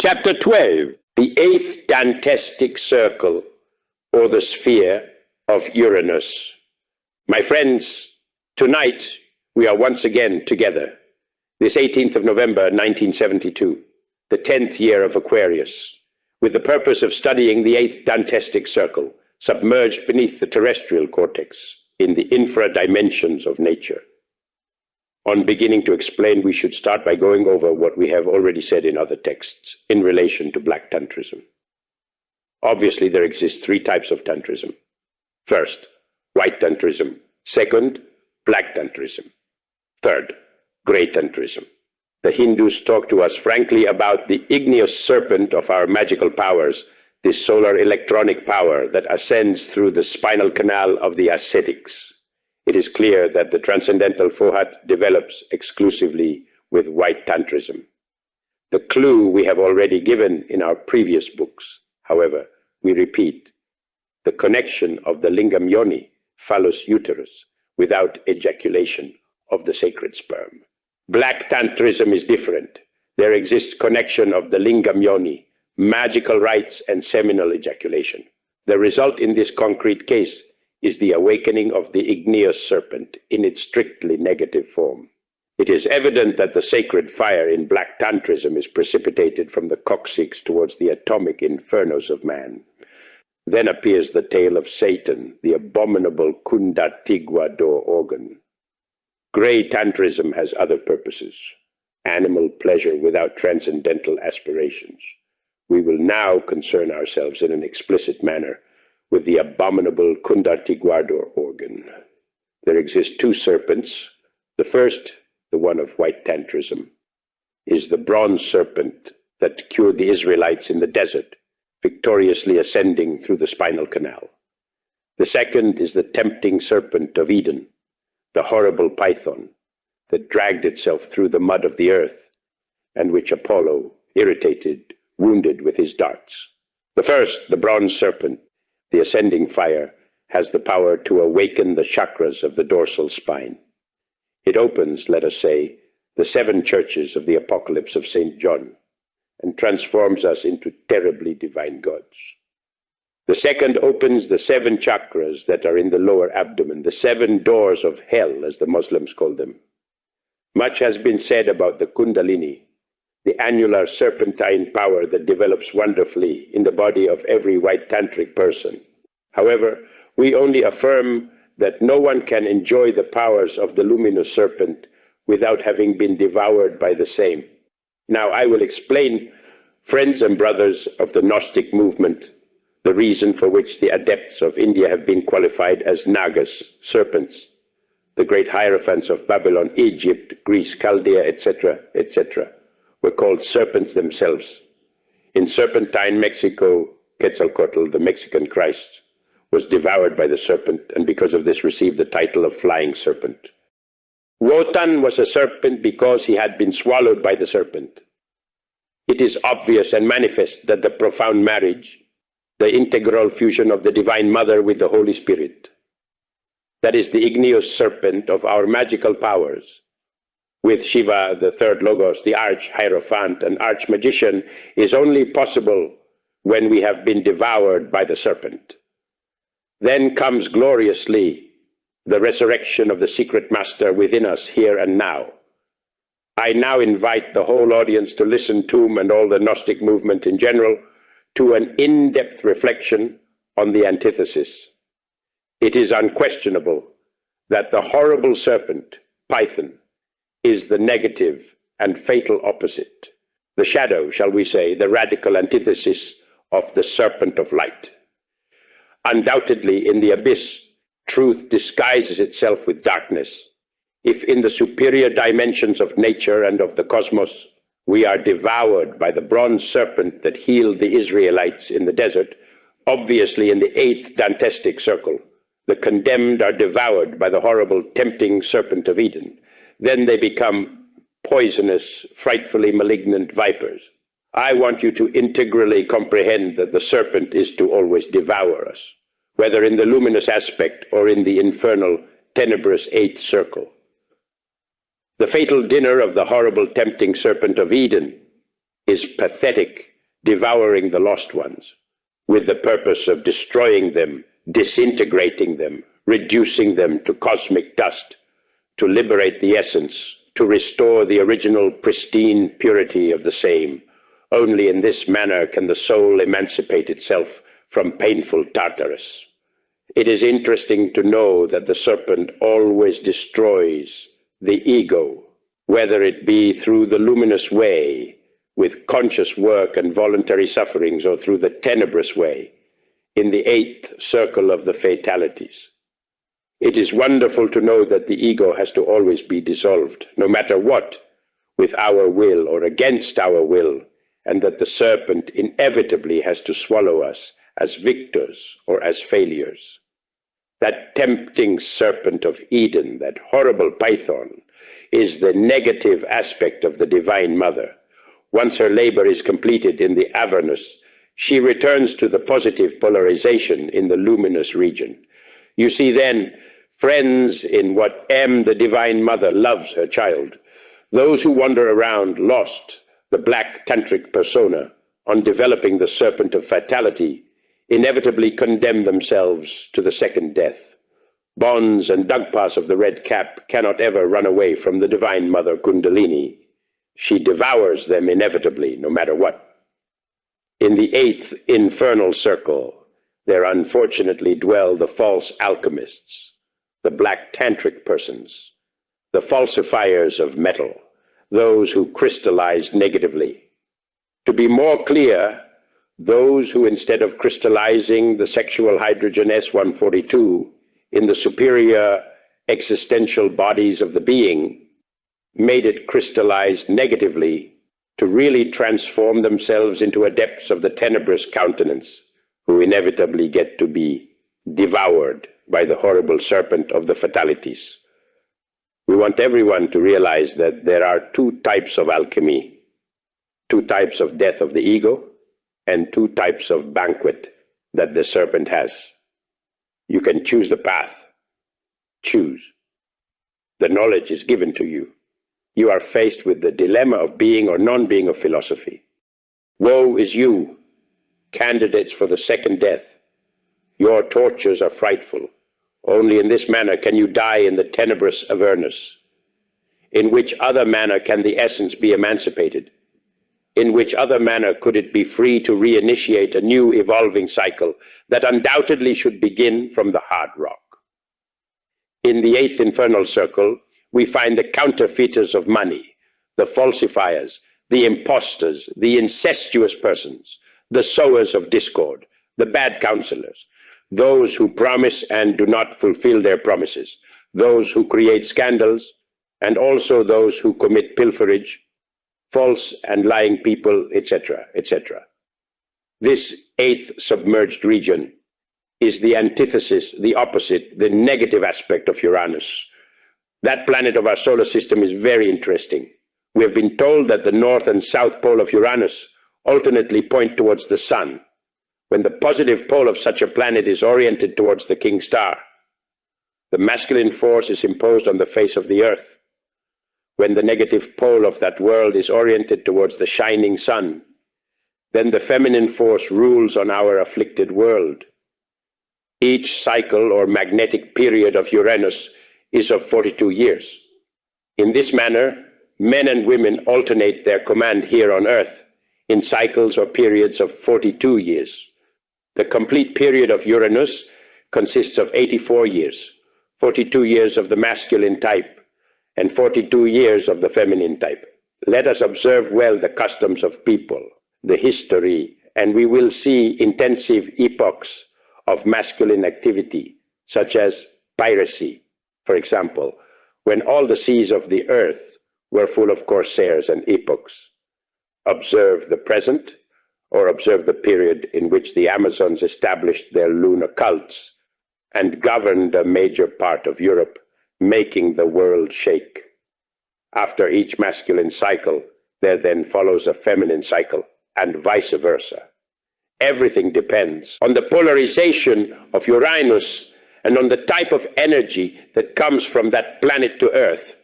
Chapter 12, the eighth Dantestic circle, or the sphere of Uranus. My friends, tonight we are once again together, this 18th of November 1972, the 10th year of Aquarius, with the purpose of studying the eighth Dantestic circle, submerged beneath the terrestrial cortex in the infra-dimensions of nature. On beginning to explain, we should start by going over what we have already said in other texts in relation to Black Tantrism. Obviously, there exist three types of Tantrism. First, White Tantrism. Second, Black Tantrism. Third, Grey Tantrism. The Hindus talk to us frankly about the igneous serpent of our magical powers, this solar electronic power that ascends through the spinal canal of the ascetics. It is clear that the transcendental Fohat develops exclusively with White Tantrism. The clue we have already given in our previous books. However, we repeat, the connection of the lingam yoni, phallus uterus, without ejaculation of the sacred sperm. Black Tantrism is different. There exists connection of the lingam yoni, magical rites and seminal ejaculation. The result in this concrete case is the awakening of the igneous serpent in its strictly negative form. It is evident that the sacred fire in Black Tantrism is precipitated from the coccyx towards the atomic infernos of man. Then appears the tail of Satan, the abominable Kunda Tigwa door organ. Grey Tantrism has other purposes, animal pleasure without transcendental aspirations. We will now concern ourselves in an explicit manner with the abominable Kunda Tigwa door organ. There exist two serpents. The first, the one of White Tantrism, is the bronze serpent that cured the Israelites in the desert, victoriously ascending through the spinal canal. The second is the tempting serpent of Eden, the horrible python that dragged itself through the mud of the earth and which Apollo irritated, wounded with his darts. The first, the bronze serpent, the ascending fire, has the power to awaken the chakras of the dorsal spine. It opens, let us say, the seven churches of the Apocalypse of St. John and transforms us into terribly divine gods. The second opens the seven chakras that are in the lower abdomen, the seven doors of hell, as the Muslims call them. Much has been said about the Kundalini, the annular serpentine power that develops wonderfully in the body of every white tantric person. However, we only affirm that no one can enjoy the powers of the luminous serpent without having been devoured by the same. Now I will explain, friends and brothers of the Gnostic movement, the reason for which the adepts of India have been qualified as Nagas, serpents, the great hierophants of Babylon, Egypt, Greece, Chaldea, etc., etc., were called serpents themselves. In serpentine Mexico, Quetzalcoatl, the Mexican Christ, was devoured by the serpent, and because of this received the title of flying serpent. Wotan was a serpent because he had been swallowed by the serpent. It is obvious and manifest that the profound marriage, the integral fusion of the Divine Mother with the Holy Spirit, that is the igneous serpent of our magical powers, with Shiva, the third Logos, the arch-hierophant and arch-magician, is only possible when we have been devoured by the serpent. Then comes gloriously the resurrection of the secret master within us here and now. I now invite the whole audience to listen to, and all the Gnostic movement in general, to an in-depth reflection on the antithesis. It is unquestionable that the horrible serpent, Python, is the negative and fatal opposite, the shadow, shall we say, the radical antithesis of the serpent of light. Undoubtedly, in the abyss, truth disguises itself with darkness. If in the superior dimensions of nature and of the cosmos, we are devoured by the bronze serpent that healed the Israelites in the desert, obviously in the eighth Dantestic circle, the condemned are devoured by the horrible tempting serpent of Eden. Then they become poisonous, frightfully malignant vipers. I want you to integrally comprehend that the serpent is to always devour us, whether in the luminous aspect or in the infernal, tenebrous eighth circle. The fatal dinner of the horrible tempting serpent of Eden is pathetic devouring the lost ones, with the purpose of destroying them, disintegrating them, reducing them to cosmic dust, to liberate the essence, to restore the original pristine purity of the same. Only in this manner can the soul emancipate itself from painful Tartarus. It is interesting to know that the serpent always destroys the ego, whether it be through the luminous way, with conscious work and voluntary sufferings, or through the tenebrous way, in the eighth circle of the fatalities. It is wonderful to know that the ego has to always be dissolved, no matter what, with our will or against our will, and that the serpent inevitably has to swallow us as victors or as failures. That tempting serpent of Eden, that horrible python, is the negative aspect of the Divine Mother. Once her labor is completed in the Avernus, she returns to the positive polarization in the luminous region. You see then, friends, in what the Divine Mother loves her child. Those who wander around lost, the black tantric persona, on developing the serpent of fatality, inevitably condemn themselves to the second death. Bonds and Dugpas of the red cap cannot ever run away from the Divine Mother Kundalini. She devours them inevitably, no matter what. In the eighth infernal circle, there unfortunately dwell the false alchemists, the black tantric persons, the falsifiers of metal, those who crystallize negatively. To be more clear, those who, instead of crystallizing the sexual hydrogen S142 in the superior existential bodies of the being, made it crystallize negatively to really transform themselves into adepts of the tenebrous countenance, who inevitably get to be devoured by the horrible serpent of the fatalities. We want everyone to realize that there are two types of alchemy, two types of death of the ego, and two types of banquet that the serpent has. You can choose the path. Choose. The knowledge is given to you. You are faced with the dilemma of being or non-being of philosophy. Woe is you, candidates for the second death. Your tortures are frightful. Only in this manner can you die in the tenebrous Avernus. In which other manner can the essence be emancipated? In which other manner could it be free to reinitiate a new evolving cycle that undoubtedly should begin from the hard rock? In the eighth infernal circle, we find the counterfeiters of money, the falsifiers, the impostors, the incestuous persons, the sowers of discord, the bad counselors, those who promise and do not fulfill their promises, those who create scandals, and also those who commit pilferage, false and lying people, etc., etc. This eighth submerged region is the antithesis, the opposite, the negative aspect of Uranus. That planet of our solar system is very interesting. We have been told that the north and south pole of Uranus alternately point towards the sun, when the positive pole of such a planet is oriented towards the king star. The masculine force is imposed on the face of the earth. When the negative pole of that world is oriented towards the shining sun, then the feminine force rules on our afflicted world. Each cycle or magnetic period of Uranus is of 42 years. In this manner, men and women alternate their command here on earth in cycles or periods of 42 years. The complete period of Uranus consists of 84 years, 42 years of the masculine type, and 42 years of the feminine type. Let us observe well the customs of people, the history, and we will see intensive epochs of masculine activity, such as piracy, for example, when all the seas of the earth were full of corsairs and epochs. Observe the present, or observe the period in which the Amazons established their lunar cults and governed a major part of Europe, making the world shake. After each masculine cycle, there then follows a feminine cycle, and vice versa. Everything depends on the polarization of Uranus and on the type of energy that comes from that planet to Earth.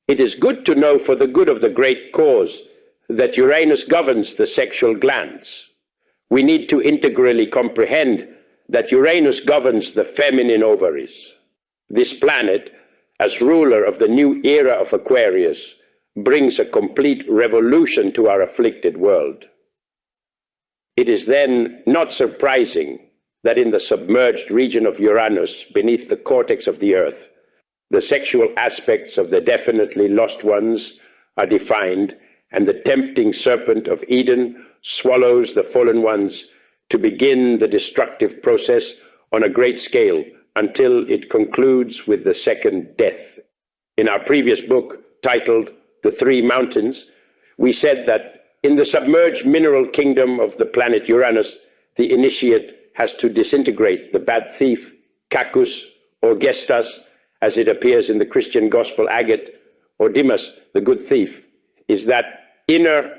It is good to know, for the good of the great cause, that Uranus governs the sexual glands. We need to integrally comprehend that Uranus governs the feminine ovaries. This planet, as ruler of the new era of Aquarius, brings a complete revolution to our afflicted world. It is then not surprising that in the submerged region of Uranus, beneath the cortex of the Earth, the sexual aspects of the definitely lost ones are defined, and the tempting serpent of Eden swallows the fallen ones to begin the destructive process on a great scale until it concludes with the second death. In our previous book, titled The Three Mountains, we said that in the submerged mineral kingdom of the planet Uranus, the initiate has to disintegrate the bad thief, Cacus, or Gestas, as it appears in the Christian gospel agate, or Demas, the good thief, is that inner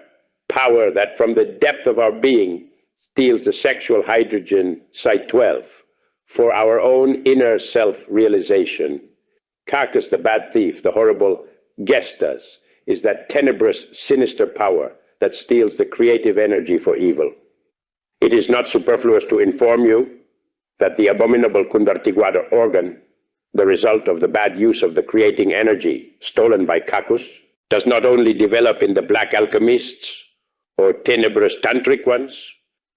power that from the depth of our being steals the sexual hydrogen, site 12, for our own inner self-realization. Cacus, the bad thief, the horrible Gestas, is that tenebrous, sinister power that steals the creative energy for evil. It is not superfluous to inform you that the abominable Kundartiguada organ, the result of the bad use of the creating energy stolen by Cacus, does not only develop in the black alchemists or tenebrous tantric ones,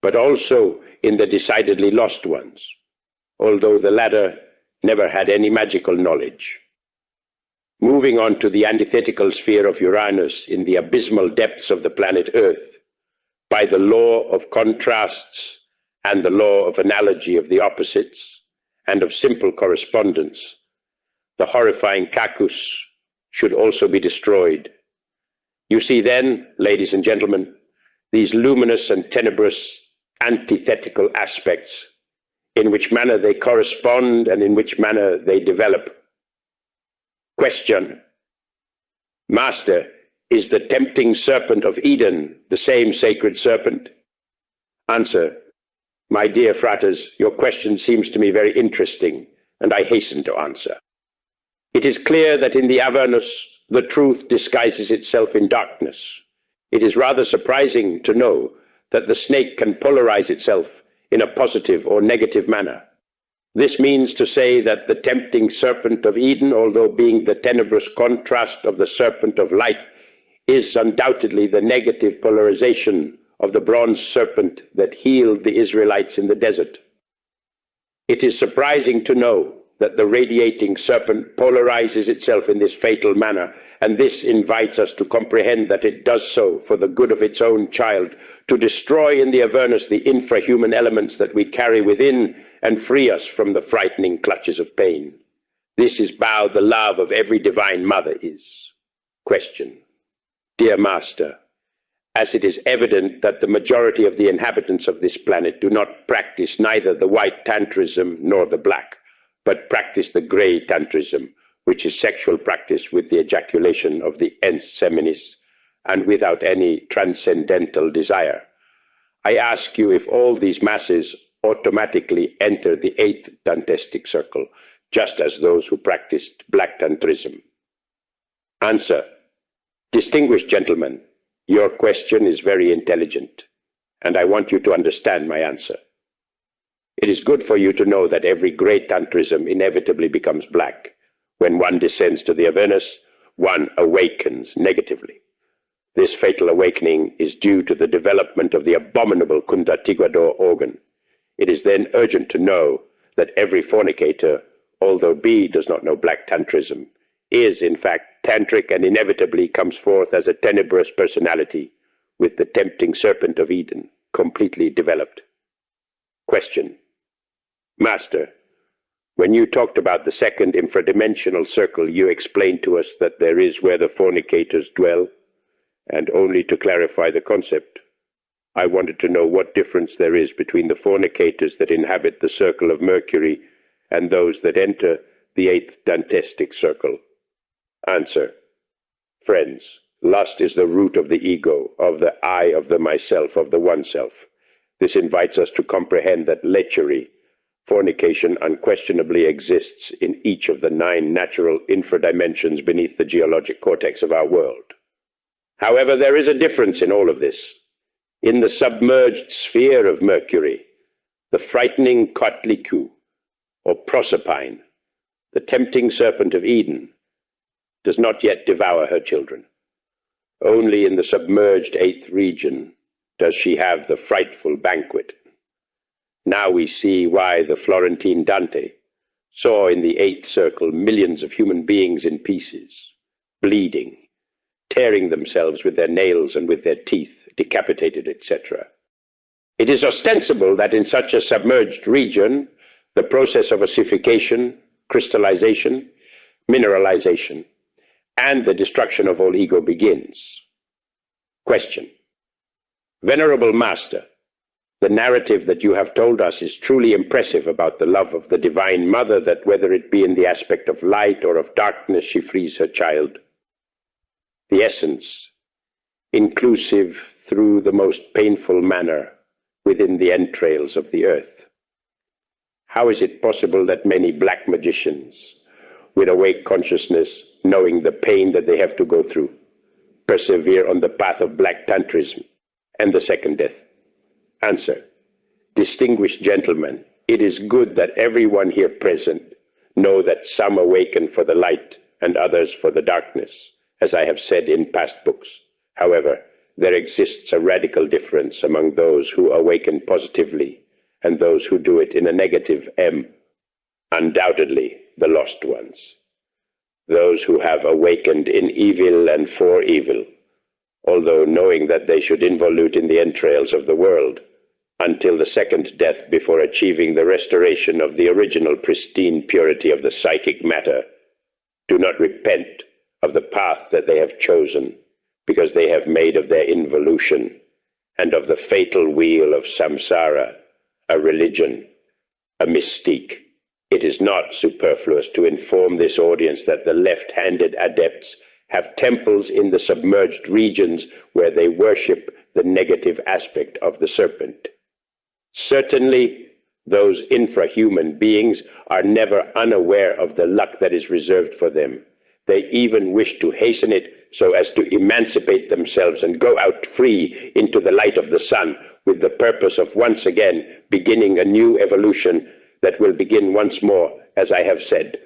but also in the decidedly lost ones, although the latter never had any magical knowledge. Moving on to the antithetical sphere of Uranus in the abysmal depths of the planet Earth, by the law of contrasts and the law of analogy of the opposites and of simple correspondence, the horrifying Cacus should also be destroyed. You see then, ladies and gentlemen, these luminous and tenebrous antithetical aspects, in which manner they correspond and in which manner they develop. Question: Master, is the tempting serpent of Eden the same sacred serpent? Answer: My dear fratres, your question seems to me very interesting, and I hasten to answer. It is clear that in the Avernus, the truth disguises itself in darkness. It is rather surprising to know that the snake can polarize itself in a positive or negative manner. This means to say that the tempting serpent of Eden, although being the tenebrous contrast of the serpent of light, is undoubtedly the negative polarization of the bronze serpent that healed the Israelites in the desert. It is surprising to know that the radiating serpent polarizes itself in this fatal manner, and this invites us to comprehend that it does so for the good of its own child, to destroy in the Avernus the infrahuman elements that we carry within and free us from the frightening clutches of pain. This is how the love of every divine mother is. Question: Dear Master, as it is evident that the majority of the inhabitants of this planet do not practice neither the white tantrism nor the black, but practice the gray tantrism, which is sexual practice with the ejaculation of the ens seminis and without any transcendental desire, I ask you if all these masses automatically enter the 8th Dantestic circle, just as those who practiced black tantrism. Answer: Distinguished gentlemen, your question is very intelligent, and I want you to understand my answer. It is good for you to know that every great tantrism inevitably becomes black. When one descends to the Avernus, one awakens negatively. This fatal awakening is due to the development of the abominable Kundartiguada organ. It is then urgent to know that every fornicator, although B does not know black tantrism, is in fact tantric and inevitably comes forth as a tenebrous personality with the tempting serpent of Eden completely developed. Question: Master, when you talked about the second infradimensional circle, you explained to us that there is where the fornicators dwell, and only to clarify the concept, I wanted to know what difference there is between the fornicators that inhabit the circle of Mercury and those that enter the 8th Dantestic circle. Answer: Friends, lust is the root of the ego, of the I, of the myself, of the oneself. This invites us to comprehend that lechery, fornication, unquestionably exists in each of the 9 natural infradimensions beneath the geologic cortex of our world. However, there is a difference in all of this. In the submerged sphere of Mercury, the frightening Kotliku, or Proserpine, the tempting serpent of Eden, does not yet devour her children. Only in the submerged 8th region does she have the frightful banquet. Now we see why the Florentine Dante saw in the 8th circle millions of human beings in pieces, bleeding, tearing themselves with their nails and with their teeth, decapitated, etc. It is ostensible that in such a submerged region, the process of ossification, crystallization, mineralization, and the destruction of all ego begins. Question. Venerable Master, the narrative that you have told us is truly impressive about the love of the Divine Mother, that whether it be in the aspect of light or of darkness, she frees her child. The essence, inclusive through the most painful manner within the entrails of the earth. How is it possible that many black magicians, with awake consciousness, knowing the pain that they have to go through, persevere on the path of black tantrism and the second death? Answer. Distinguished gentlemen, it is good that everyone here present know that some awaken for the light and others for the darkness, as I have said in past books. However, there exists a radical difference among those who awaken positively and those who do it in a negative M. Undoubtedly, the lost ones. Those who have awakened in evil and for evil, although knowing that they should involute in the entrails of the world until the second death before achieving the restoration of the original pristine purity of the psychic matter, do not repent of the path that they have chosen, because they have made of their involution and of the fatal wheel of samsara a religion, a mystique. It is not superfluous to inform this audience that the left-handed adepts have temples in the submerged regions where they worship the negative aspect of the serpent. Certainly, those infrahuman beings are never unaware of the luck that is reserved for them. They even wish to hasten it so as to emancipate themselves and go out free into the light of the sun, with the purpose of once again beginning a new evolution that will begin once more, as I have said,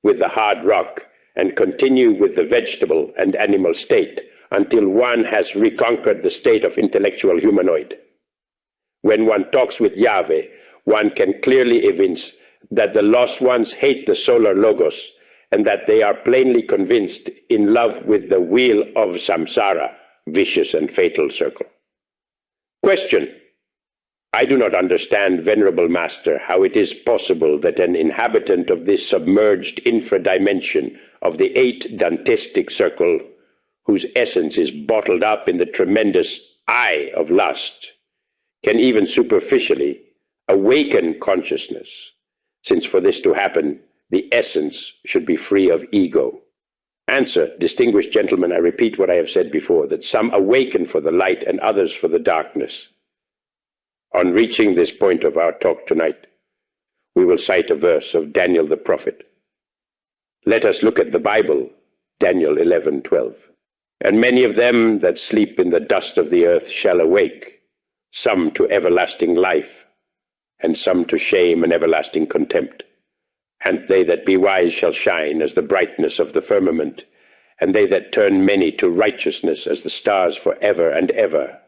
with the hard rock and continue with the vegetable and animal state until one has reconquered the state of intellectual humanoid. When one talks with Yahweh, one can clearly evince that the lost ones hate the solar logos and that they are plainly convinced in love with the wheel of samsara, vicious and fatal circle. Question. I do not understand, Venerable Master, how it is possible that an inhabitant of this submerged infradimension of the 8 Dantestic circle, whose essence is bottled up in the tremendous eye of lust, can even superficially awaken consciousness, since for this to happen, the essence should be free of ego. Answer, distinguished gentlemen, I repeat what I have said before, that some awaken for the light and others for the darkness. On reaching this point of our talk tonight, we will cite a verse of Daniel the prophet. Let us look at the Bible, Daniel 11:12. And many of them that sleep in the dust of the earth shall awake, some to everlasting life, and some to shame and everlasting contempt. And they that be wise shall shine as the brightness of the firmament, and they that turn many to righteousness as the stars for ever and ever.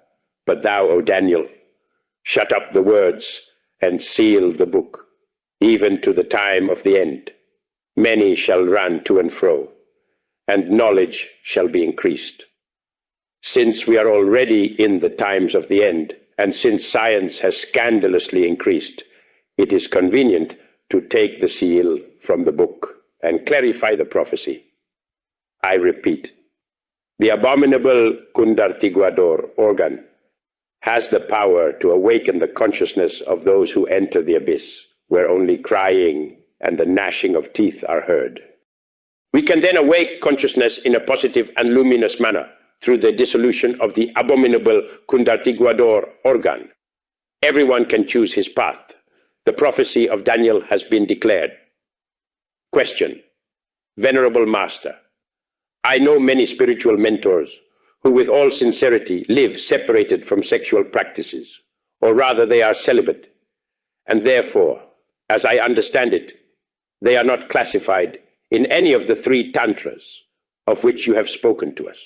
But thou, O Daniel, shut up the words and seal the book, even to the time of the end. Many shall run to and fro, and knowledge shall be increased. Since we are already in the times of the end, and since science has scandalously increased, it is convenient to take the seal from the book and clarify the prophecy. I repeat, the abominable Kundartiguador organ has the power to awaken the consciousness of those who enter the abyss, where only crying and the gnashing of teeth are heard. We can then awake consciousness in a positive and luminous manner through the dissolution of the abominable Kundartiguador organ. Everyone can choose his path. The prophecy of Daniel has been declared. Question. Venerable Master, I know many spiritual mentors who with all sincerity live separated from sexual practices, or rather they are celibate, and therefore, as I understand it, they are not classified in any of the 3 tantras of which you have spoken to us.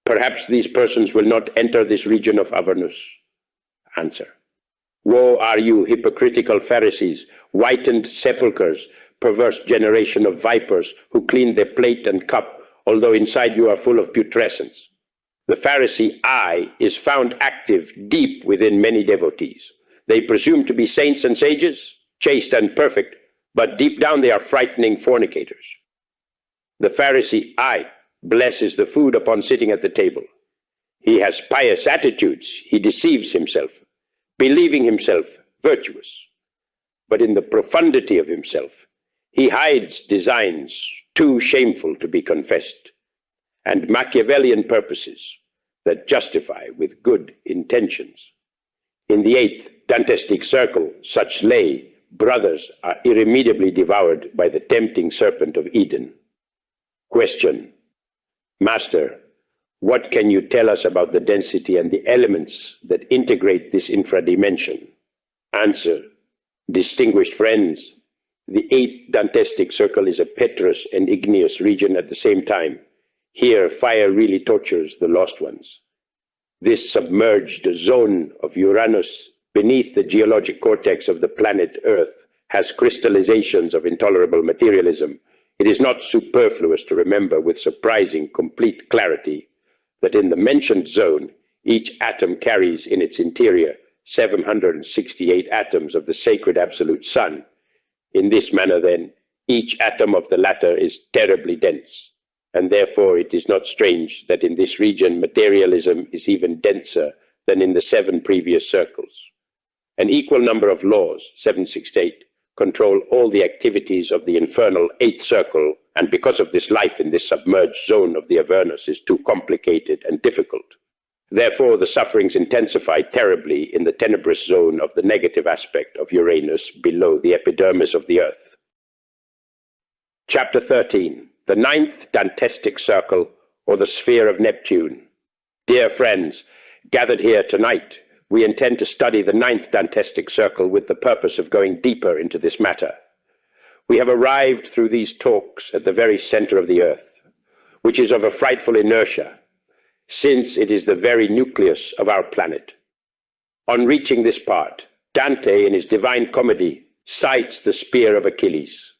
Perhaps these persons will not enter this region of Avernus. Answer. Woe are you, hypocritical Pharisees, whitened sepulchres, perverse generation of vipers, who clean their plate and cup, although inside you are full of putrescence. The Pharisee I is found active deep within many devotees. They presume to be saints and sages, chaste and perfect, but deep down they are frightening fornicators. The Pharisee I blesses the food upon sitting at the table. He has pious attitudes. He deceives himself, believing himself virtuous. But in the profundity of himself, he hides designs too shameful to be confessed, and Machiavellian purposes that justify with good intentions. In the 8th Dantestic circle, such lay brothers are irremediably devoured by the tempting serpent of Eden. Question. Master, what can you tell us about the density and the elements that integrate this infradimension? Answer. Distinguished friends, the 8th Dantestic circle is a petrous and igneous region at the same time. Here, fire really tortures the lost ones. This submerged zone of Uranus, beneath the geologic cortex of the planet Earth, has crystallizations of intolerable materialism. It is not superfluous to remember with surprising complete clarity that in the mentioned zone, each atom carries in its interior 768 atoms of the sacred absolute sun. In this manner, then, each atom of the latter is terribly dense, and therefore it is not strange that in this region materialism is even denser than in the 7 previous circles. An equal number of laws, 768, control all the activities of the infernal 8th circle, and because of this, life in this submerged zone of the Avernus is too complicated and difficult. Therefore, the sufferings intensify terribly in the tenebrous zone of the negative aspect of Uranus below the epidermis of the Earth. Chapter 13. The 9th Dantestic circle, or the sphere of Neptune. Dear friends, gathered here tonight, we intend to study the 9th Dantestic circle with the purpose of going deeper into this matter. We have arrived through these talks at the very center of the Earth, which is of a frightful inertia, since it is the very nucleus of our planet. On reaching this part, Dante, in his Divine Comedy, cites the spear of Achilles.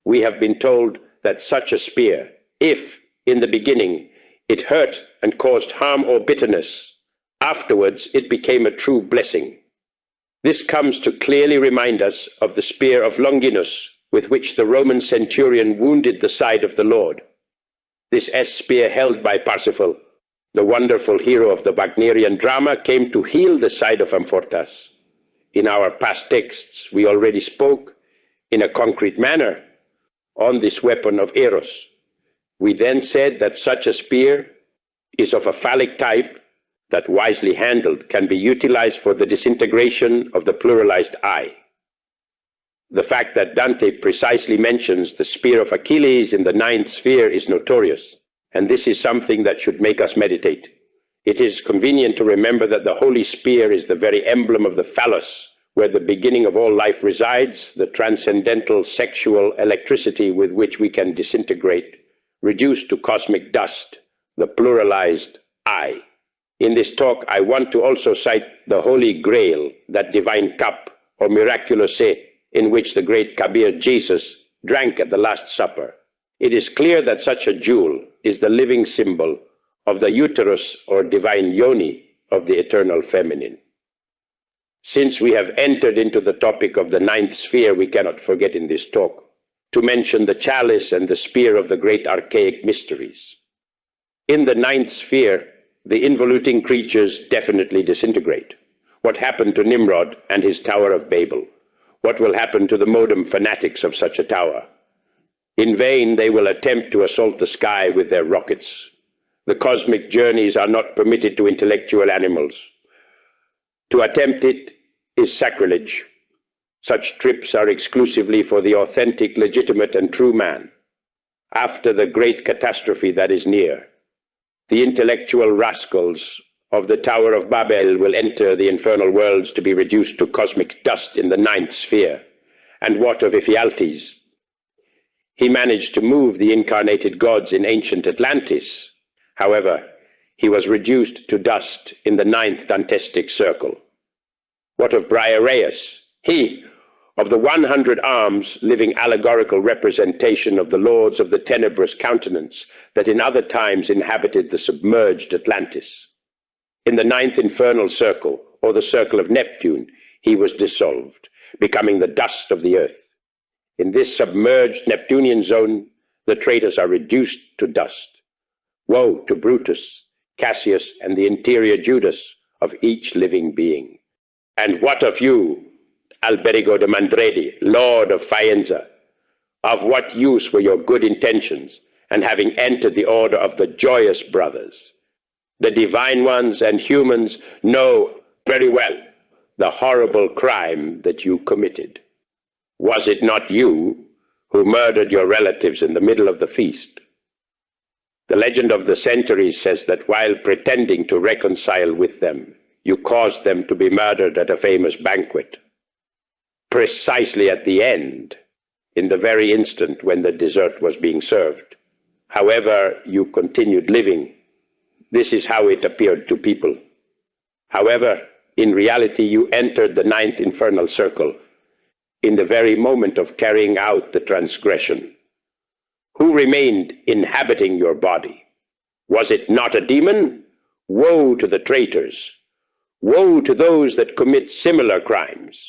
We have been told that such a spear, if, in the beginning, it hurt and caused harm or bitterness, afterwards it became a true blessing. This comes to clearly remind us of the spear of Longinus, with which the Roman centurion wounded the side of the Lord. This spear held by Parsifal, the wonderful hero of the Wagnerian drama, came to heal the side of Amfortas. In our past texts, we already spoke in a concrete manner on this weapon of Eros. We then said that such a spear is of a phallic type that, wisely handled, can be utilized for the disintegration of the pluralized I. The fact that Dante precisely mentions the spear of Achilles in the 9th sphere is notorious, and this is something that should make us meditate. It is convenient to remember that the holy spear is the very emblem of the phallus, where the beginning of all life resides, the transcendental sexual electricity with which we can disintegrate, reduce to cosmic dust, the pluralized I. In this talk, I want to also cite the Holy Grail, that divine cup, or miraculousé, in which the great Kabir Jesus drank at the Last Supper. It is clear that such a jewel is the living symbol of the uterus or divine yoni of the eternal feminine. Since we have entered into the topic of the 9th sphere, we cannot forget in this talk to mention the chalice and the spear of the great archaic mysteries. In the 9th sphere, the involuting creatures definitely disintegrate. What happened to Nimrod and his Tower of Babel? What will happen to the modem fanatics of such a tower? In vain they will attempt to assault the sky with their rockets. The cosmic journeys are not permitted to intellectual animals. To attempt it is sacrilege. Such trips are exclusively for the authentic, legitimate, and true man, after the great catastrophe that is near. The intellectual rascals of the Tower of Babel will enter the infernal worlds to be reduced to cosmic dust in the ninth sphere. And what of Ephialtes? He managed to move the incarnated gods in ancient Atlantis. However, he was reduced to dust in the ninth Dantestic circle. What of Briareus? He, of the 100 arms, living allegorical representation of the lords of the tenebrous countenance that in other times inhabited the submerged Atlantis. In the ninth infernal circle, or the circle of Neptune, he was dissolved, becoming the dust of the earth. In this submerged Neptunian zone, the traitors are reduced to dust. Woe to Brutus, Cassius, and the interior Judas of each living being. And what of you, Alberigo de Mandredi, Lord of Faenza? Of what use were your good intentions, and having entered the order of the joyous brothers? The divine ones and humans know very well the horrible crime that you committed. Was it not you who murdered your relatives in the middle of the feast? The legend of the centuries says that while pretending to reconcile with them, you caused them to be murdered at a famous banquet. Precisely at the end, in the very instant when the dessert was being served. However, you continued living. This is how it appeared to people. However, in reality, you entered the ninth infernal circle in the very moment of carrying out the transgression. Who remained inhabiting your body? Was it not a demon? Woe to the traitors! Woe to those that commit similar crimes!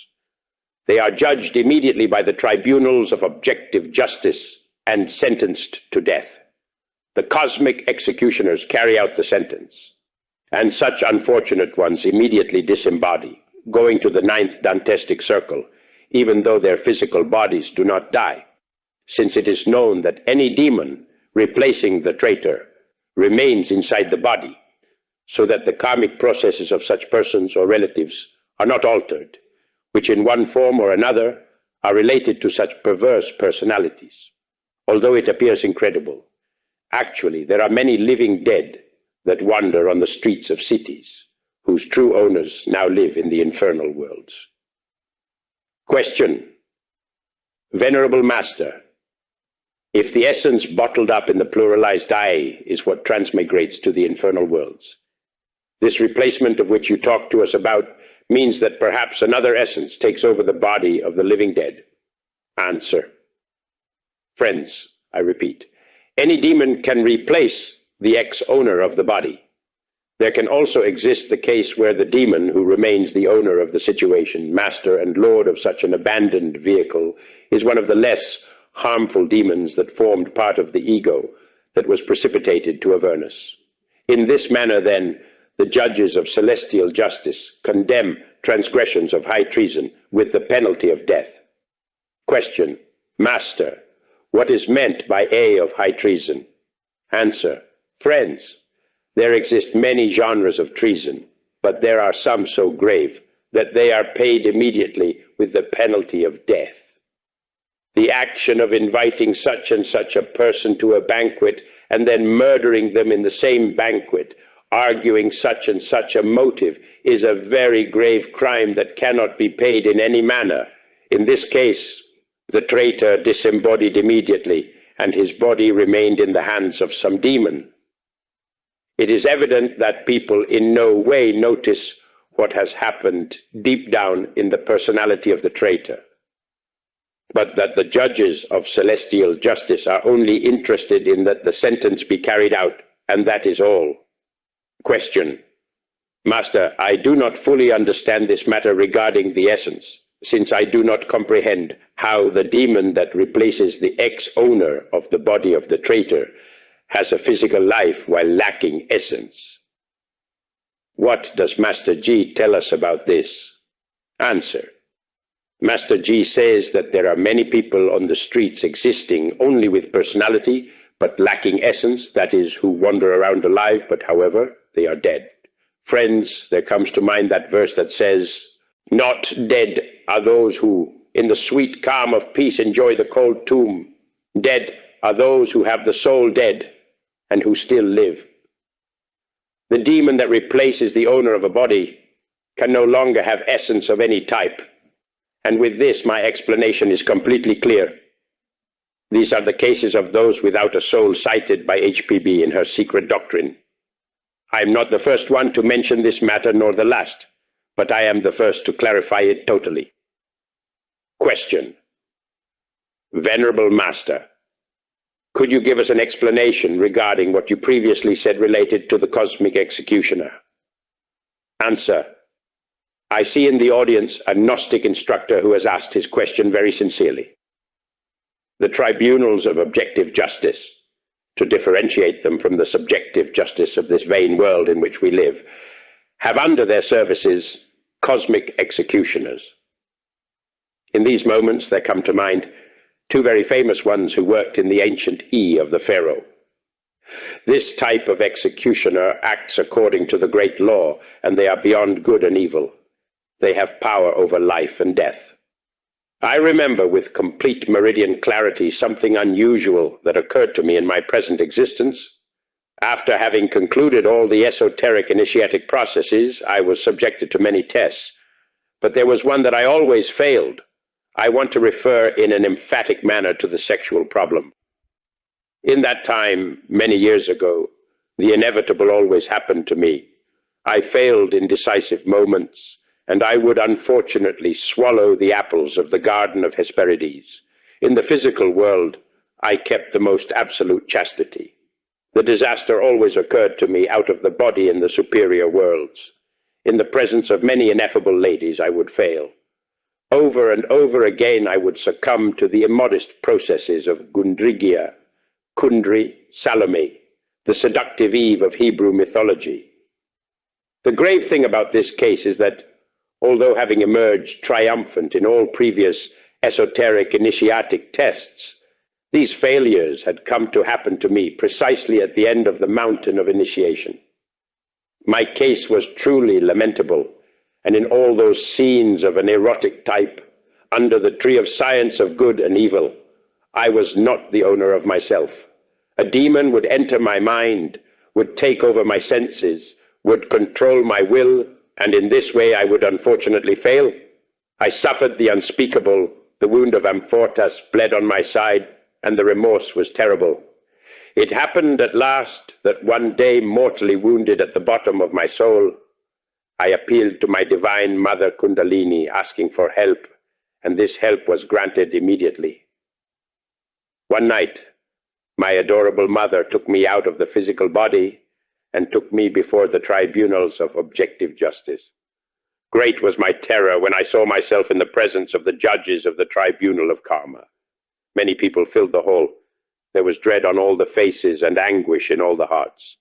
They are judged immediately by the tribunals of objective justice and sentenced to death. The cosmic executioners carry out the sentence, and such unfortunate ones immediately disembody, going to the ninth Dantestic circle, even though their physical bodies do not die, since it is known that any demon replacing the traitor remains inside the body, so that the karmic processes of such persons or relatives are not altered, which in one form or another are related to such perverse personalities. Although it appears incredible, actually there are many living dead that wander on the streets of cities, whose true owners now live in the infernal worlds. Question. Venerable Master, if the essence bottled up in the pluralized I is what transmigrates to the infernal worlds, this replacement of which you talk to us about means that perhaps another essence takes over the body of the living dead. Answer. Friends, I repeat, any demon can replace the ex-owner of the body. There can also exist the case where the demon, who remains the owner of the situation, master and lord of such an abandoned vehicle, is one of the less harmful demons that formed part of the ego that was precipitated to Avernus. In this manner, then, the judges of celestial justice condemn transgressions of high treason with the penalty of death. Question. Master, what is meant by A of high treason? Answer. Friends, there exist many genres of treason, but there are some so grave that they are paid immediately with the penalty of death. The action of inviting such and such a person to a banquet and then murdering them in the same banquet, arguing such and such a motive, is a very grave crime that cannot be paid in any manner. In this case, the traitor disembodied immediately, and his body remained in the hands of some demon. It is evident that people in no way notice what has happened deep down in the personality of the traitor, but that the judges of celestial justice are only interested in that the sentence be carried out, and that is all. Question. Master, I do not fully understand this matter regarding the essence, since I do not comprehend how the demon that replaces the ex-owner of the body of the traitor has a physical life while lacking essence. What does Master G tell us about this? Answer. Master G says that there are many people on the streets existing only with personality, but lacking essence, that is, who wander around alive, but however, they are dead. Friends, there comes to mind that verse that says, "Not dead are those who, in the sweet calm of peace, enjoy the cold tomb. Dead are those who have the soul dead and who still live." The demon that replaces the owner of a body can no longer have essence of any type. And with this, my explanation is completely clear. These are the cases of those without a soul cited by HPB in her secret doctrine. I am not the first one to mention this matter, nor the last, but I am the first to clarify it totally. Question. Venerable Master, could you give us an explanation regarding what you previously said related to the cosmic executioner? Answer. I see in the audience a Gnostic instructor who has asked his question very sincerely. The tribunals of objective justice, to differentiate them from the subjective justice of this vain world in which we live, have under their services cosmic executioners. In these moments there come to mind two very famous ones who worked in the ancient of the Pharaoh. This type of executioner acts according to the great law, and they are beyond good and evil. They have power over life and death. I remember with complete meridian clarity something unusual that occurred to me in my present existence. After having concluded all the esoteric initiatic processes, I was subjected to many tests, but there was one that I always failed. I want to refer in an emphatic manner to the sexual problem. In that time, many years ago, the inevitable always happened to me. I failed in decisive moments, and I would unfortunately swallow the apples of the garden of Hesperides. In the physical world, I kept the most absolute chastity. The disaster always occurred to me out of the body in the superior worlds. In the presence of many ineffable ladies, I would fail. Over and over again, I would succumb to the immodest processes of Gundrigia, Kundri, Salome, the seductive Eve of Hebrew mythology. The grave thing about this case is that, although having emerged triumphant in all previous esoteric initiatic tests, these failures had come to happen to me precisely at the end of the mountain of initiation. My case was truly lamentable, and in all those scenes of an erotic type, under the tree of science of good and evil, I was not the owner of myself. A demon would enter my mind, would take over my senses, would control my will, and in this way I would unfortunately fail. I suffered the unspeakable, the wound of Amfortas bled on my side, and the remorse was terrible. It happened at last that one day, mortally wounded at the bottom of my soul, I appealed to my divine mother Kundalini, asking for help, and this help was granted immediately. One night, my adorable mother took me out of the physical body and took me before the tribunals of objective justice. Great was my terror when I saw myself in the presence of the judges of the tribunal of karma. Many people filled the hall. There was dread on all the faces and anguish in all the hearts.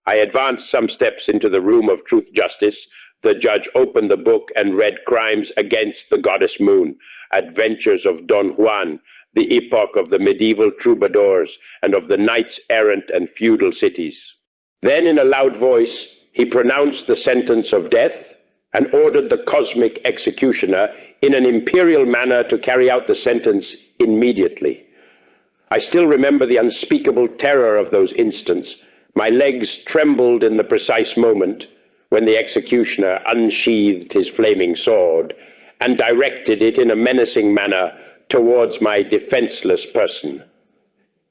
I advanced some steps into the room of truth justice. The judge opened the book and read Crimes Against the Goddess Moon, Adventures of Don Juan, the epoch of the medieval troubadours and of the knights errant and feudal cities. Then in a loud voice, he pronounced the sentence of death and ordered the cosmic executioner in an imperial manner to carry out the sentence immediately. I still remember the unspeakable terror of those instants. My legs trembled in the precise moment when the executioner unsheathed his flaming sword and directed it in a menacing manner towards my defenseless person.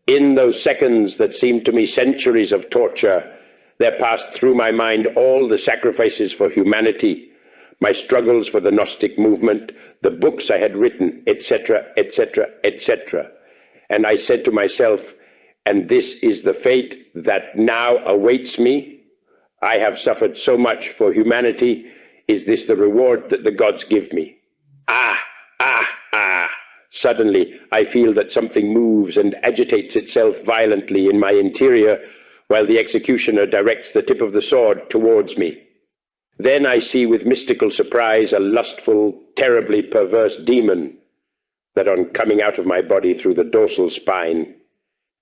In those seconds that seemed to me centuries of torture, there passed through my mind all the sacrifices for humanity, my struggles for the Gnostic movement, the books I had written, etc., etc., etc. And I said to myself, and this is the fate that now awaits me? I have suffered so much for humanity. Is this the reward that the gods give me? Suddenly, I feel that something moves and agitates itself violently in my interior, while the executioner directs the tip of the sword towards me. Then I see with mystical surprise a lustful, terribly perverse demon that, on coming out of my body through the dorsal spine,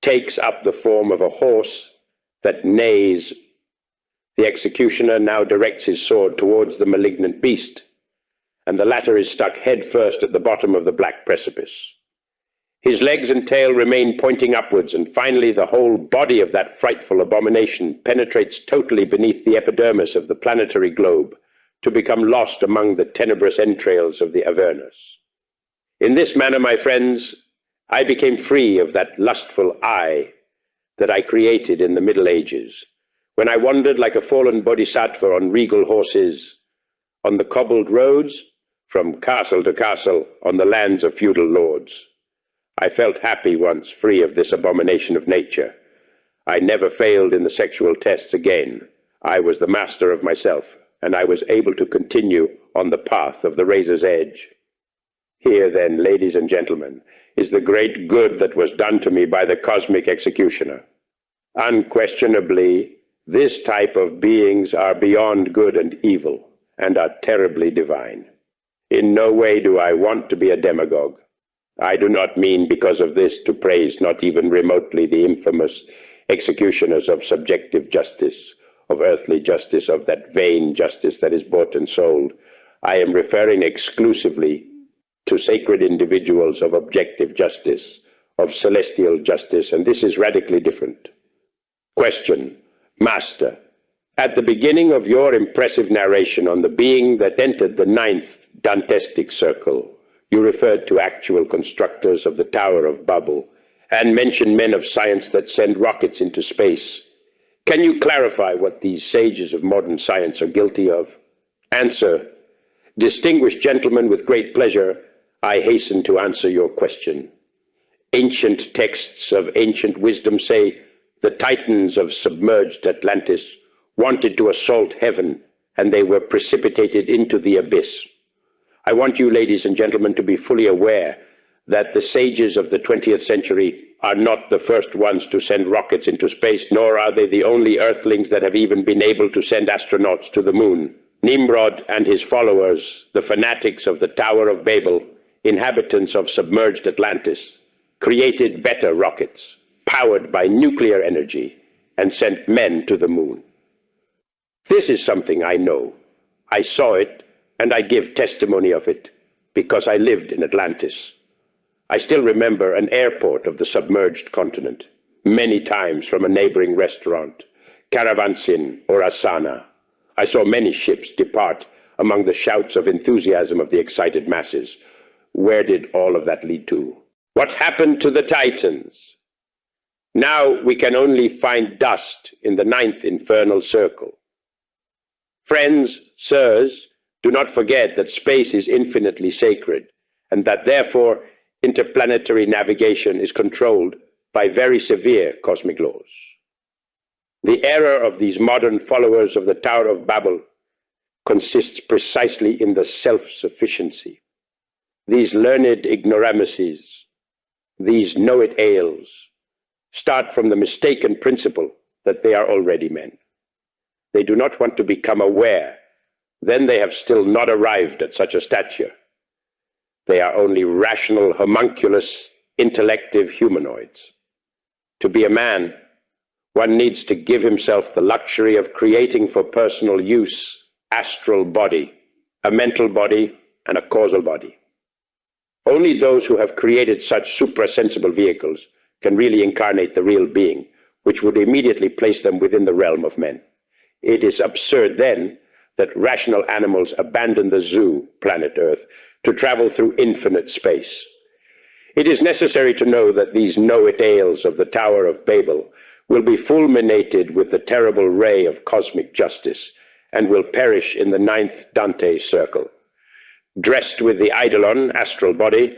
takes up the form of a horse that neighs. The executioner now directs his sword towards the malignant beast, and the latter is stuck head first at the bottom of the black precipice. His legs and tail remain pointing upwards, and finally the whole body of that frightful abomination penetrates totally beneath the epidermis of the planetary globe, to become lost among the tenebrous entrails of the Avernus. In this manner, my friends, I became free of that lustful I that I created in the Middle Ages, when I wandered like a fallen bodhisattva on regal horses, on the cobbled roads, from castle to castle, on the lands of feudal lords. I felt happy once, free of this abomination of nature. I never failed in the sexual tests again. I was the master of myself, and I was able to continue on the path of the razor's edge. Here, then, ladies and gentlemen, is the great good that was done to me by the cosmic executioner. Unquestionably, this type of beings are beyond good and evil, and are terribly divine. In no way do I want to be a demagogue. I do not mean because of this to praise not even remotely the infamous executioners of subjective justice, of earthly justice, of that vain justice that is bought and sold. I am referring exclusively to sacred individuals of objective justice, of celestial justice, and this is radically different. Question: Master, at the beginning of your impressive narration on the being that entered the 9th Dantestic circle, you referred to actual constructors of the Tower of Babel, and mentioned men of science that send rockets into space. Can you clarify what these sages of modern science are guilty of? Answer: Distinguished gentlemen, with great pleasure, I hasten to answer your question. Ancient texts of ancient wisdom say the titans of submerged Atlantis wanted to assault heaven, and they were precipitated into the abyss. I want you, ladies and gentlemen, to be fully aware that the sages of the 20th century are not the first ones to send rockets into space, nor are they the only earthlings that have even been able to send astronauts to the moon. Nimrod and his followers, the fanatics of the Tower of Babel, inhabitants of submerged Atlantis, created better rockets, powered by nuclear energy, and sent men to the moon. This is something I know. I saw it, and I give testimony of it, because I lived in Atlantis. I still remember an airport of the submerged continent, many times from a neighboring restaurant, Caravansin or Asana. I saw many ships depart among the shouts of enthusiasm of the excited masses. Where did all of that lead to? What happened to the Titans? Now we can only find dust in the 9th infernal circle. Friends, sirs, do not forget that space is infinitely sacred, and that therefore interplanetary navigation is controlled by very severe cosmic laws. The error of these modern followers of the Tower of Babel consists precisely in the self-sufficiency. These learned ignoramuses, these know-it-ales, start from the mistaken principle that they are already men. They do not want to become aware. Then they have still not arrived at such a stature. They are only rational, homunculus, intellective humanoids. To be a man, one needs to give himself the luxury of creating for personal use astral body, a mental body, and a causal body. Only those who have created such suprasensible vehicles can really incarnate the real being, which would immediately place them within the realm of men. It is absurd, then, that rational animals abandon the zoo, planet Earth, to travel through infinite space. It is necessary to know that these know-it-ales of the Tower of Babel will be fulminated with the terrible ray of cosmic justice, and will perish in the 9th Dante circle. Dressed with the eidolon, astral body,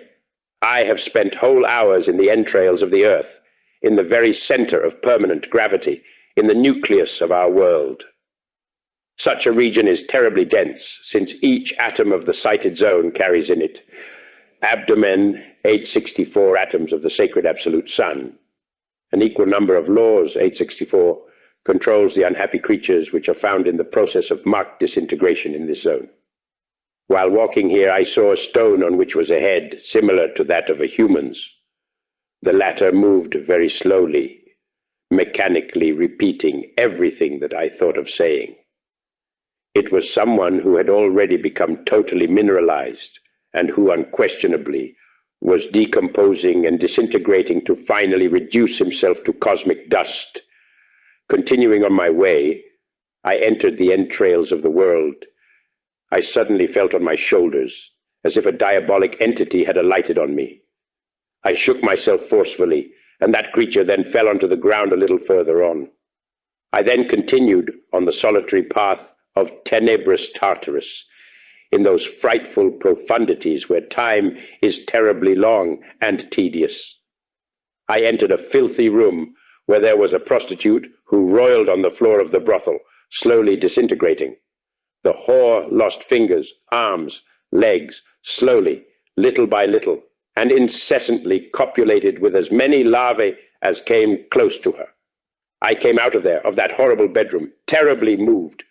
I have spent whole hours in the entrails of the earth, in the very center of permanent gravity, in the nucleus of our world. Such a region is terribly dense, since each atom of the sighted zone carries in it abdomen 864 atoms of the sacred absolute sun. An equal number of laws, 864, controls the unhappy creatures which are found in the process of marked disintegration in this zone. While walking here, I saw a stone on which was a head similar to that of a human's. The latter moved very slowly, mechanically repeating everything that I thought of saying. It was someone who had already become totally mineralized, and who unquestionably was decomposing and disintegrating to finally reduce himself to cosmic dust. Continuing on my way, I entered the entrails of the world. I suddenly felt on my shoulders, as if a diabolic entity had alighted on me. I shook myself forcefully, and that creature then fell onto the ground a little further on. I then continued on the solitary path of tenebrous Tartarus, in those frightful profundities where time is terribly long and tedious. I entered a filthy room where there was a prostitute who roiled on the floor of the brothel, slowly disintegrating. The whore lost fingers, arms, legs, slowly, little by little, and incessantly copulated with as many larvae as came close to her. I came out of there, of that horrible bedroom, terribly moved.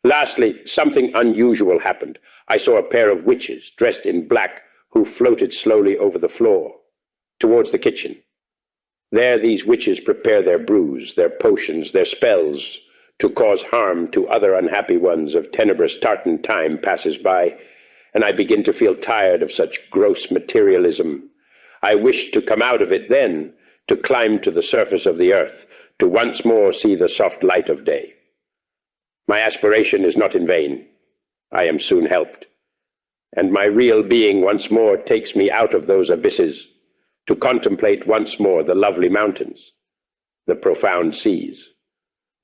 Lastly, something unusual happened. I saw a pair of witches, dressed in black, who floated slowly over the floor, towards the kitchen. There these witches prepare their brews, their potions, their spells, to cause harm to other unhappy ones of tenebrous tartan time passes by, and I begin to feel tired of such gross materialism. I wished to come out of it then, to climb to the surface of the earth, to once more see the soft light of day. My aspiration is not in vain. I am soon helped, and my real being once more takes me out of those abysses, to contemplate once more the lovely mountains, the profound seas,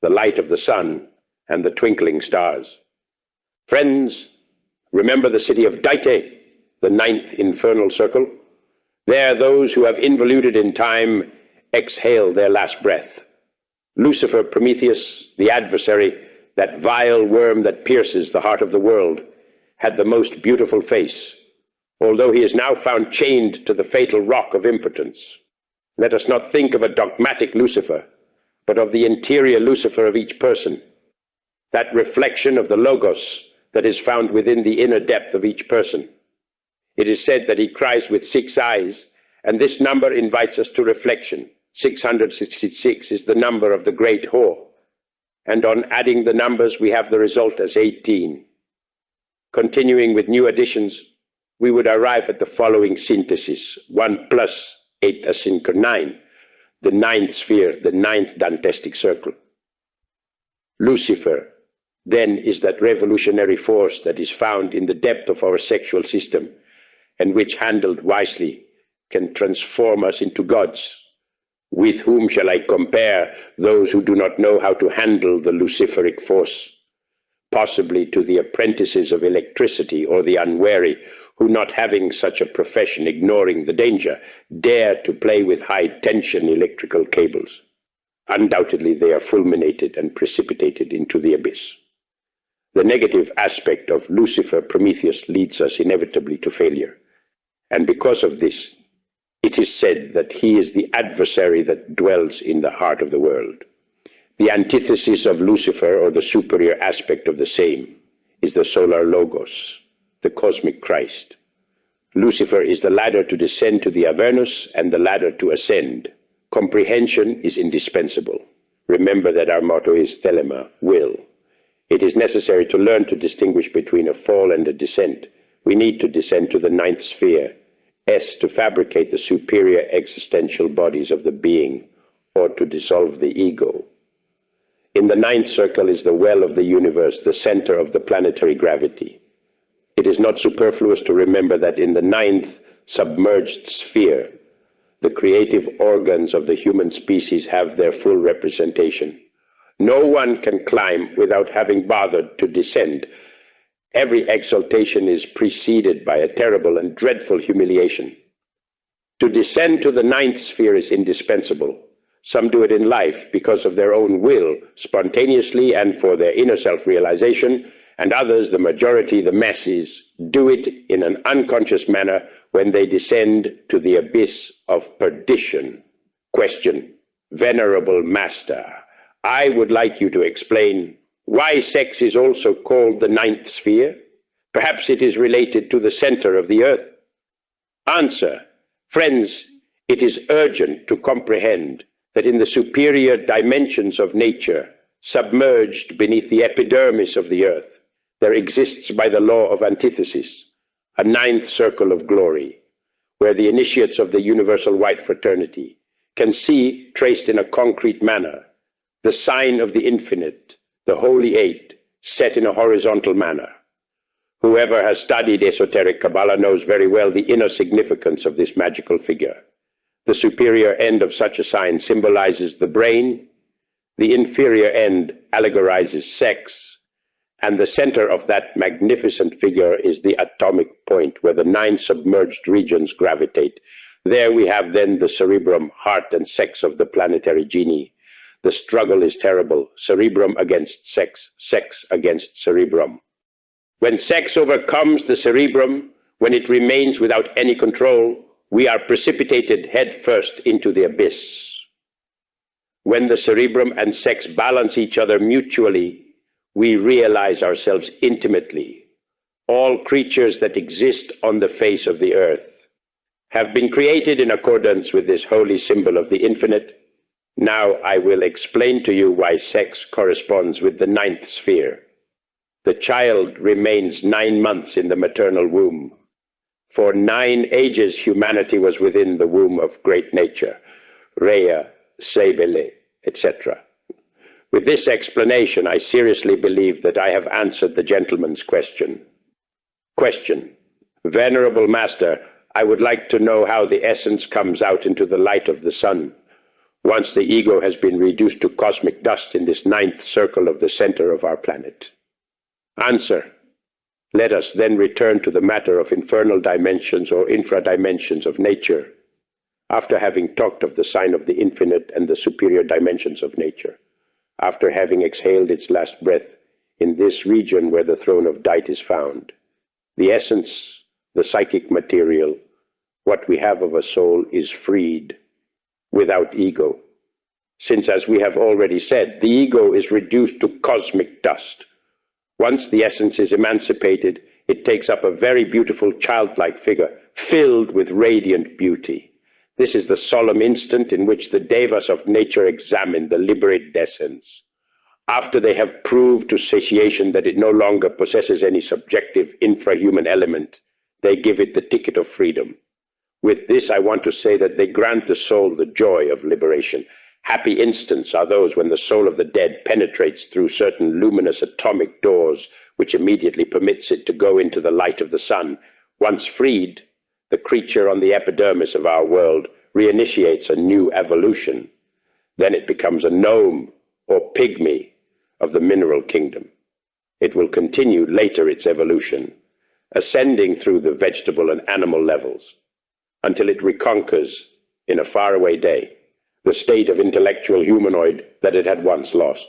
the light of the sun, and the twinkling stars. Friends, remember the city of Dante, the ninth infernal circle? There those who have involuted in time exhale their last breath. Lucifer, Prometheus, the adversary, that vile worm that pierces the heart of the world, had the most beautiful face, although he is now found chained to the fatal rock of impotence. Let us not think of a dogmatic Lucifer, but of the interior Lucifer of each person, that reflection of the Logos that is found within the inner depth of each person. It is said that he cries with 6 eyes, and this number invites us to reflection. 666 is the number of the great whore, and on adding the numbers we have the result as 18. Continuing with new additions, we would arrive at the following synthesis: 1 plus 8 = 9, the ninth sphere, the ninth Dantestic circle. Lucifer, then, is that revolutionary force that is found in the depth of our sexual system, and which, handled wisely, can transform us into gods. With whom shall I compare those who do not know how to handle the luciferic force? Possibly to the apprentices of electricity or the unwary, who, not having such a profession, ignoring the danger, dare to play with high-tension electrical cables. Undoubtedly they are fulminated and precipitated into the abyss. The negative aspect of Lucifer Prometheus leads us inevitably to failure, and because of this, it is said that he is the adversary that dwells in the heart of the world. The antithesis of Lucifer, or the superior aspect of the same, is the solar Logos, the cosmic Christ. Lucifer is the ladder to descend to the Avernus and the ladder to ascend. Comprehension is indispensable. Remember that our motto is thelema, will. It is necessary to learn to distinguish between a fall and a descent. We need to descend to the ninth sphere, S, to fabricate the superior existential bodies of the being, or to dissolve the ego. In the ninth circle is the well of the universe, the center of the planetary gravity. It is not superfluous to remember that in the ninth submerged sphere, the creative organs of the human species have their full representation. No one can climb without having bothered to descend. Every exaltation is preceded by a terrible and dreadful humiliation. To descend to the ninth sphere is indispensable. Some do it in life because of their own will, spontaneously and for their inner self-realization, and others, the majority, the masses, do it in an unconscious manner when they descend to the abyss of perdition. Question: Venerable Master, I would like you to explain why sex is also called the ninth sphere. Perhaps it is related to the center of the earth. Answer: Friends, it is urgent to comprehend that in the superior dimensions of nature, submerged beneath the epidermis of the earth, there exists by the law of antithesis a ninth circle of glory, where the initiates of the universal white fraternity can see, traced in a concrete manner, the sign of the infinite, the Holy Eight, set in a horizontal manner. Whoever has studied esoteric Kabbalah knows very well the inner significance of this magical figure. The superior end of such a sign symbolizes the brain, the inferior end allegorizes sex, and the center of that magnificent figure is the atomic point where the 9 submerged regions gravitate. There we have then the cerebrum, heart and sex of the planetary genie. The struggle is terrible, cerebrum against sex, sex against cerebrum. When sex overcomes the cerebrum, when it remains without any control, we are precipitated head first into the abyss. When the cerebrum and sex balance each other mutually, we realize ourselves intimately. All creatures that exist on the face of the earth have been created in accordance with this holy symbol of the infinite. Now I will explain to you why sex corresponds with the 9th sphere. The child remains 9 months in the maternal womb. For 9 ages humanity was within the womb of great nature, Rhea, Cybele, etc. With this explanation, I seriously believe that I have answered the gentleman's question. Question. Venerable Master, I would like to know how the essence comes out into the light of the sun, once the ego has been reduced to cosmic dust in this 9th circle of the center of our planet. Answer. Let us then return to the matter of infernal dimensions or infradimensions of nature, after having talked of the sign of the infinite and the superior dimensions of nature, after having exhaled its last breath in this region where the throne of Dite is found. The essence, the psychic material, what we have of a soul is freed, without ego, since, as we have already said, the ego is reduced to cosmic dust. Once the essence is emancipated, it takes up a very beautiful childlike figure, filled with radiant beauty. This is the solemn instant in which the devas of nature examine the liberated essence. After they have proved to satiation that it no longer possesses any subjective infrahuman element, they give it the ticket of freedom. With this I want to say that they grant the soul the joy of liberation. Happy instants are those when the soul of the dead penetrates through certain luminous atomic doors, which immediately permits it to go into the light of the sun. Once freed, the creature on the epidermis of our world reinitiates a new evolution. Then it becomes a gnome or pygmy of the mineral kingdom. It will continue later its evolution, ascending through the vegetable and animal levels, until it reconquers, in a faraway day, the state of intellectual humanoid that it had once lost.